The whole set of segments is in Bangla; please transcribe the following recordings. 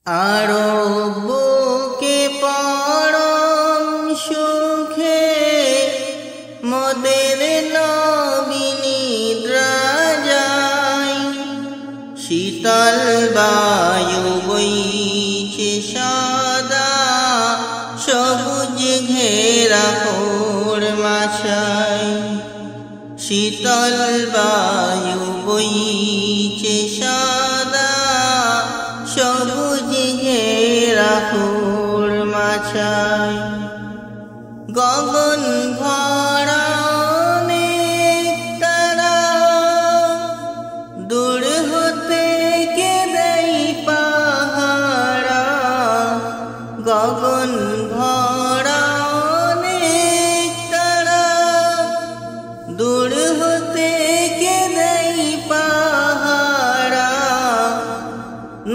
আরব বুকে পরম সুখে মোদের নবী নিদ্রা যায়। শীতল বায়ু বইছে সদা, সবুজ ঘেরা খোর মাছায়। শীতল বায়ু বইছে সদা, সবুজ ঘেরা খোর মাছায়। গগন ভরা অনেক তারা, দূর হতে কে দেয় পাহারা। গগন ভরা অনেক তারা, দূর হতে কে দেয় পাহারা।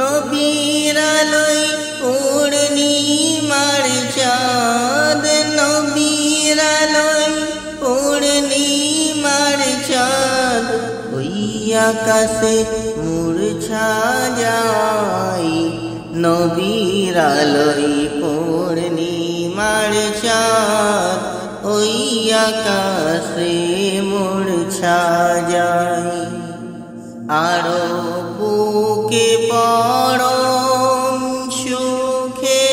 নবীর আলোয় পূর্ণিমার চাঁদ, নবীর আলোয় পূর্ণিমার চাঁদ। ওই আকাশে মূর্ছা যায়, নবীর আলোয় পূর্ণিমার চাঁদ। ওই আকাশে মূর্ছা যায়। আরব বুকে পরম সুখে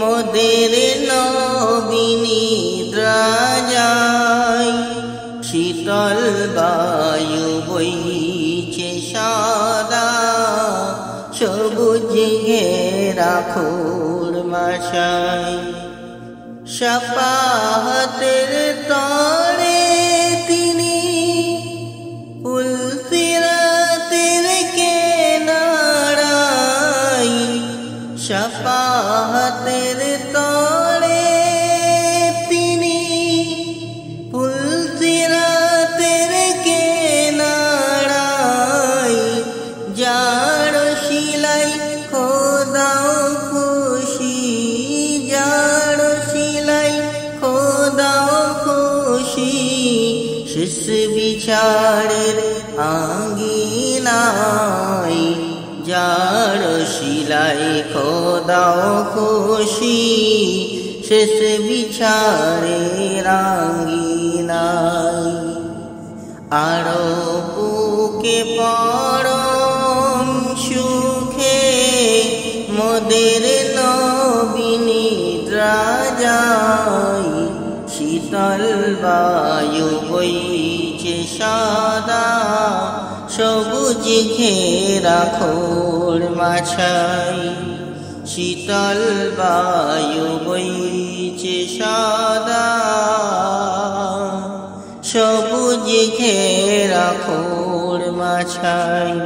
মোদের নবী নিদ্রা যায়। শীতল বায়ু বইছে সদা, সবুজ ঘেরা খোর মাছায়। শাফাআতের তরে তিনি পুলসিরাতের কিনারায়। শাফাআতের তরে তিনি পুলসিরাতের কিনারায়। যার শিলাই খোদাও খুশি, যার শিলাই খোদাও খুশি। শেষ বিচারের আঙ্গিনায়, যার শিলাই খোদাও খুশি। শেষ বিচারের আঙ্গিনায়। আরব বুকে পরম সুখে মোদের নবী নিদ্রা যায়। শীতল বায়ু বইছে সদা, সবুজ ঘেরা খোর মাছায়। শীতল বায়ু বইছে সদা, সবুজ ঘেরা খোর মাছায়।